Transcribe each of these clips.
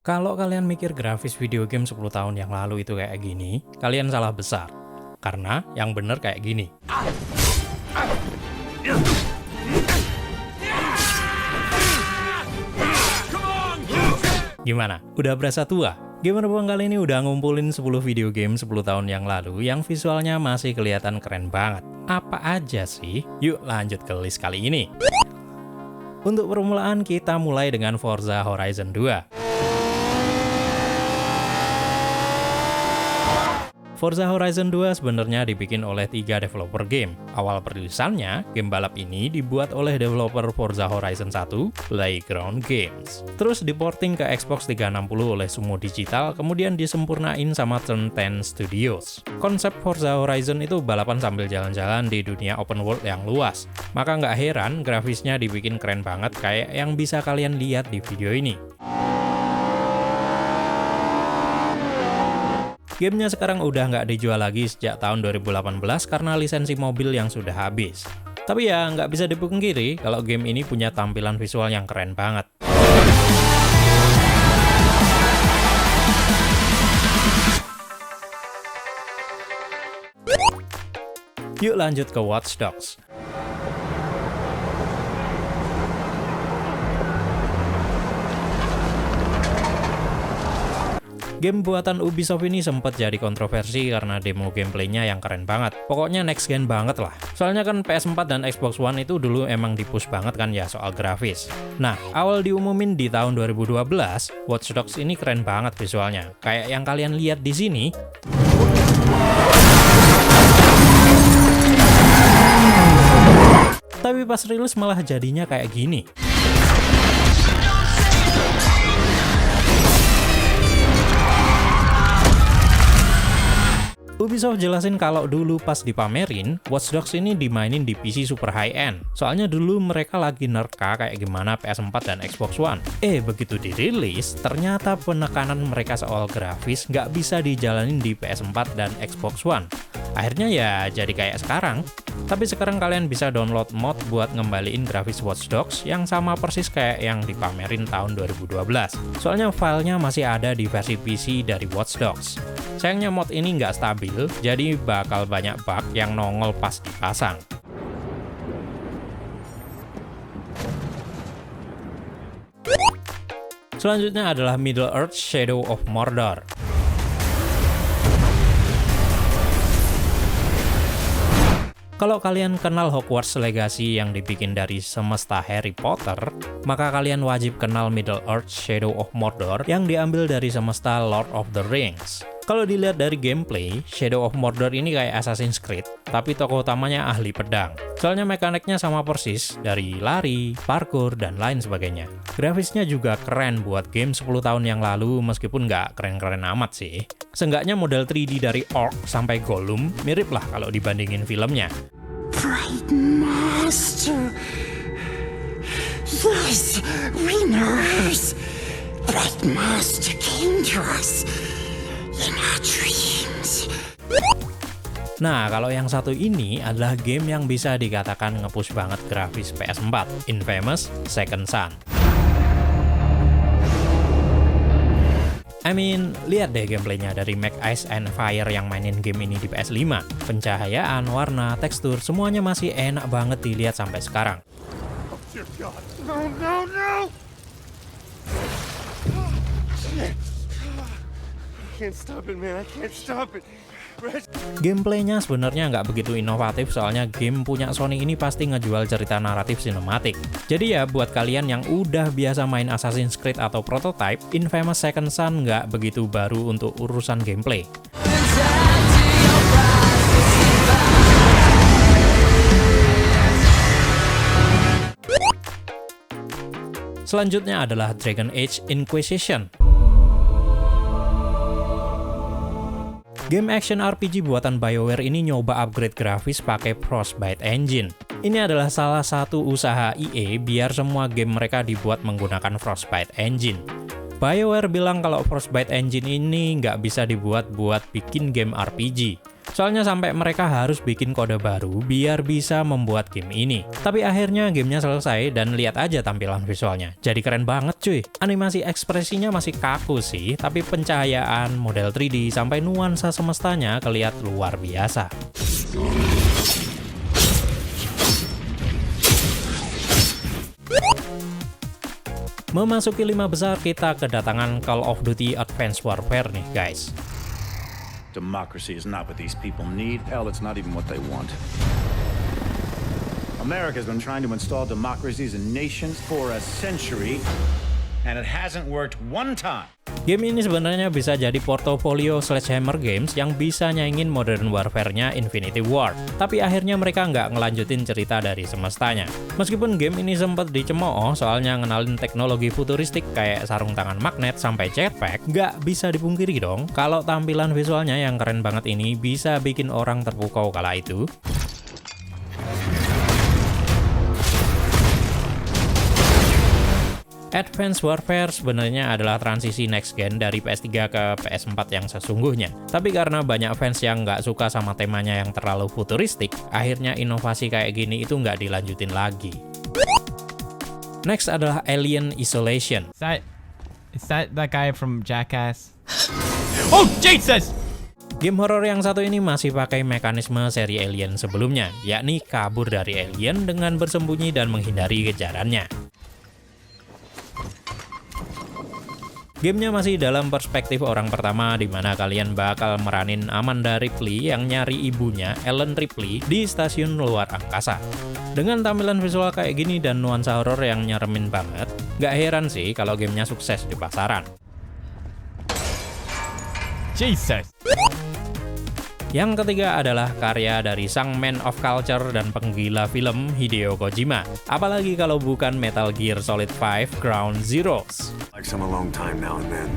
Kalau kalian mikir grafis video game 10 tahun yang lalu itu kayak gini, kalian salah besar. Karena yang bener kayak gini. Gimana? Udah berasa tua? Gamer Bang kali ini udah ngumpulin 10 video game 10 tahun yang lalu yang visualnya masih kelihatan keren banget. Apa aja sih? Yuk lanjut ke list kali ini. Untuk permulaan kita mulai dengan Forza Horizon 2. Forza Horizon 2 sebenarnya dibikin oleh 3 developer game. Awal perilisannya, game balap ini dibuat oleh developer Forza Horizon 1, Playground Games. Terus diporting ke Xbox 360 oleh Sumo Digital, kemudian disempurnain sama Turn 10 Studios. Konsep Forza Horizon itu balapan sambil jalan-jalan di dunia open world yang luas. Maka nggak heran grafisnya dibikin keren banget kayak yang bisa kalian lihat di video ini. Gamenya sekarang udah nggak dijual lagi sejak tahun 2018 karena lisensi mobil yang sudah habis. Tapi ya nggak bisa dipungkiri kalau game ini punya tampilan visual yang keren banget. Yuk lanjut ke Watch Dogs. Game buatan Ubisoft ini sempat jadi kontroversi karena demo gameplaynya yang keren banget. Pokoknya next gen banget lah. Soalnya kan PS4 dan Xbox One itu dulu emang di-push banget kan ya soal grafis. Nah, awal diumumin di tahun 2012, Watch Dogs ini keren banget visualnya. Kayak yang kalian lihat di sini. Tapi pas rilis malah jadinya kayak gini. Ubisoft jelasin kalau dulu pas dipamerin, Watch Dogs ini dimainin di PC super high-end. Soalnya dulu mereka lagi nerka kayak gimana PS4 dan Xbox One. Begitu dirilis, ternyata penekanan mereka soal grafis nggak bisa dijalanin di PS4 dan Xbox One. Akhirnya ya jadi kayak sekarang. Tapi sekarang kalian bisa download mod buat ngembaliin grafis Watch Dogs yang sama persis kayak yang dipamerin tahun 2012. Soalnya filenya masih ada di versi PC dari Watch Dogs. Sayangnya mod ini nggak stabil, jadi bakal banyak bug yang nongol pas dipasang. Selanjutnya adalah Middle-earth: Shadow of Mordor. Kalau kalian kenal Hogwarts Legacy yang dibikin dari semesta Harry Potter, maka kalian wajib kenal Middle-earth: Shadow of Mordor yang diambil dari semesta Lord of the Rings. Kalau dilihat dari gameplay, Shadow of Mordor ini kayak Assassin's Creed, tapi tokoh utamanya ahli pedang. Soalnya mekaniknya sama persis, dari lari, parkour, dan lain sebagainya. Grafisnya juga keren buat game 10 tahun yang lalu, meskipun nggak keren-keren amat sih. Seenggaknya model 3D dari Orc sampai Gollum mirip lah kalau dibandingin filmnya. Bright Master. Yes, winners. Bright Master came to us in our dreams. Nah, kalau yang satu ini adalah game yang bisa dikatakan nge-push banget grafis PS4, Infamous Second Son. Lihat deh gameplaynya dari Make Ice and Fire yang mainin game ini di PS5. Pencahayaan, warna, tekstur, semuanya masih enak banget dilihat sampai sekarang. No. I can't stop it, man. I can't stop it. Gameplaynya sebenarnya nggak begitu inovatif soalnya game punya Sony ini pasti ngejual cerita naratif sinematik. Jadi ya buat kalian yang udah biasa main Assassin's Creed atau Prototype, Infamous Second Son nggak begitu baru untuk urusan gameplay. Selanjutnya adalah Dragon Age Inquisition. Game action RPG buatan BioWare ini nyoba upgrade grafis pakai Frostbite Engine. Ini adalah salah satu usaha EA biar semua game mereka dibuat menggunakan Frostbite Engine. BioWare bilang kalau Frostbite Engine ini nggak bisa dibuat buat bikin game RPG. Soalnya sampai mereka harus bikin kode baru biar bisa membuat game ini. Tapi akhirnya gamenya selesai dan lihat aja tampilan visualnya. Jadi keren banget cuy. Animasi ekspresinya masih kaku sih, tapi pencahayaan, model 3D, sampai nuansa semestanya kelihat luar biasa. Memasuki 5 besar, kita kedatangan Call of Duty Advanced Warfare nih guys. Democracy is not what these people need. Hell, it's not even what they want. America's been trying to install democracies in nations for a century, and it hasn't worked one time. Game ini sebenarnya bisa jadi portofolio Sledgehammer Games yang bisa nyaingin Modern Warfare-nya Infinity Ward. Tapi akhirnya mereka nggak ngelanjutin cerita dari semestanya. Meskipun game ini sempat dicemooh soalnya ngenalin teknologi futuristik kayak sarung tangan magnet sampai jetpack, nggak bisa dipungkiri dong kalau tampilan visualnya yang keren banget ini bisa bikin orang terpukau kala itu. Advanced Warfare sebenarnya adalah transisi next gen dari PS3 ke PS4 yang sesungguhnya. Tapi karena banyak fans yang nggak suka sama temanya yang terlalu futuristik, akhirnya inovasi kayak gini itu nggak dilanjutin lagi. Next adalah Alien Isolation. Is that guy from Jackass? Oh, Jesus! Game horror yang satu ini masih pakai mekanisme seri Alien sebelumnya, yakni kabur dari alien dengan bersembunyi dan menghindari kejarannya. Gamenya masih dalam perspektif orang pertama di mana kalian bakal meranin Amanda Ripley yang nyari ibunya, Ellen Ripley, di stasiun luar angkasa. Dengan tampilan visual kayak gini dan nuansa horor yang nyeremin banget, nggak heran sih kalau gamenya sukses di pasaran. Jesus! Yang ketiga adalah karya dari sang man of culture dan penggila film Hideo Kojima. Apalagi kalau bukan Metal Gear Solid 5 Ground Zeroes. Like some alone time now and then.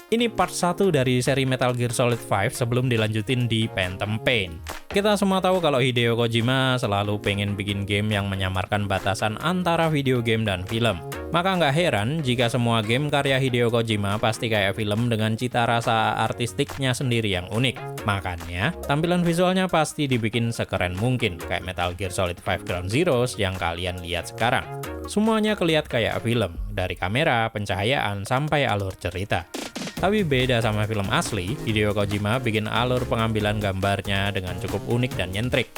Ini part 1 dari seri Metal Gear Solid 5 sebelum dilanjutin di Phantom Pain. Kita semua tahu kalau Hideo Kojima selalu pengen bikin game yang menyamarkan batasan antara video game dan film. Maka nggak heran jika semua game karya Hideo Kojima pasti kayak film dengan cita rasa artistiknya sendiri yang unik. Makanya, tampilan visualnya pasti dibikin sekeren mungkin, kayak Metal Gear Solid 5 Ground Zeroes yang kalian lihat sekarang. Semuanya kelihatan kayak film, dari kamera, pencahayaan, sampai alur cerita. Tapi beda sama film asli, Hideo Kojima bikin alur pengambilan gambarnya dengan cukup unik dan nyentrik.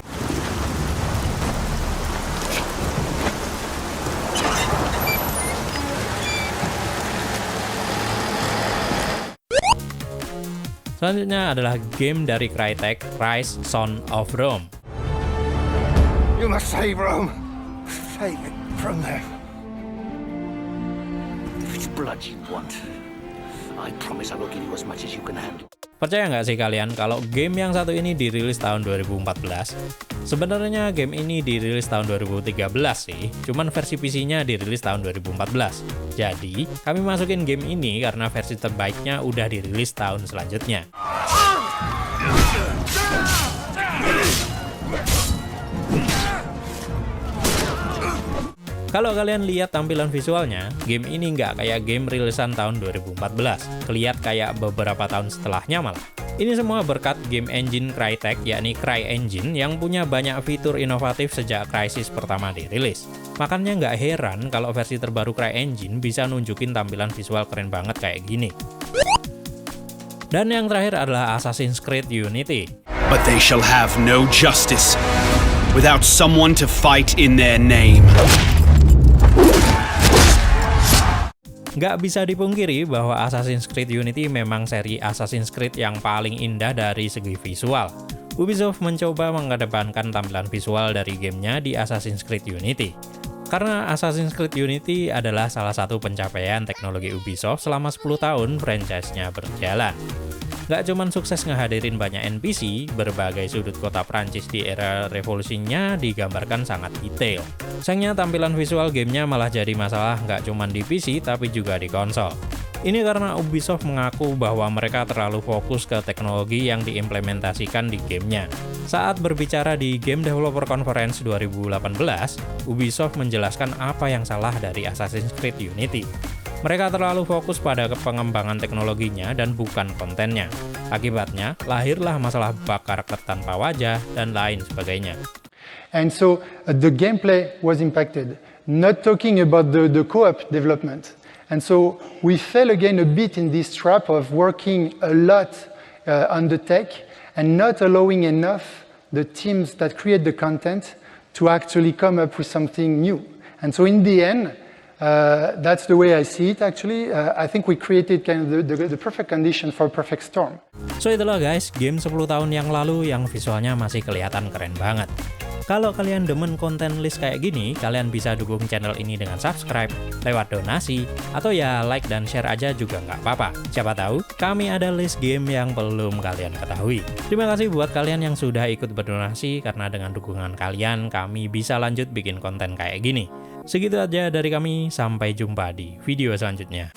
Selanjutnya adalah game dari Crytek, Rise: Son of Rome. You must save Rome. Save it from them. If it's blood you want, I promise I will give you as much as you can handle. Percaya nggak sih kalian kalau game yang satu ini dirilis tahun 2014? Sebenarnya game ini dirilis tahun 2013 sih, cuman versi PC-nya dirilis tahun 2014. Jadi, kami masukin game ini karena versi terbaiknya udah dirilis tahun selanjutnya. Kalau kalian lihat tampilan visualnya, game ini nggak kayak game rilisan tahun 2014. Kelihatan kayak beberapa tahun setelahnya malah. Ini semua berkat game engine Crytek, yakni CryEngine, yang punya banyak fitur inovatif sejak Crysis pertama dirilis. Makanya nggak heran kalau versi terbaru CryEngine bisa nunjukin tampilan visual keren banget kayak gini. Dan yang terakhir adalah Assassin's Creed Unity. But they shall have no justice without someone to fight in their name. Nggak bisa dipungkiri bahwa Assassin's Creed Unity memang seri Assassin's Creed yang paling indah dari segi visual. Ubisoft mencoba mengedepankan tampilan visual dari gamenya di Assassin's Creed Unity. Karena Assassin's Creed Unity adalah salah satu pencapaian teknologi Ubisoft selama 10 tahun franchise-nya berjalan. Nggak cuman sukses ngehadirin banyak NPC, berbagai sudut kota Prancis di era revolusinya digambarkan sangat detail. Sayangnya tampilan visual gamenya malah jadi masalah nggak cuman di PC tapi juga di konsol. Ini karena Ubisoft mengaku bahwa mereka terlalu fokus ke teknologi yang diimplementasikan di gamenya. Saat berbicara di Game Developer Conference 2018, Ubisoft menjelaskan apa yang salah dari Assassin's Creed Unity. Mereka terlalu fokus pada pengembangan teknologinya dan bukan kontennya. Akibatnya, lahirlah masalah bug karakter tanpa wajah dan lain sebagainya. And so the gameplay was impacted, not talking about the co-op development. And so we fell again a bit in this trap of working a lot on the tech and not allowing enough the teams that create the content to actually come up with something new. And so in the end, that's the way I see it actually. I think we created kind of the perfect condition for a perfect storm. So itulah guys, game 10 tahun yang lalu yang visualnya masih kelihatan keren banget. Kalau kalian demen konten list kayak gini, kalian bisa dukung channel ini dengan subscribe, lewat donasi, atau ya like dan share aja juga nggak apa-apa. Siapa tahu, kami ada list game yang belum kalian ketahui. Terima kasih buat kalian yang sudah ikut berdonasi, karena dengan dukungan kalian, kami bisa lanjut bikin konten kayak gini. Segitu aja dari kami, sampai jumpa di video selanjutnya.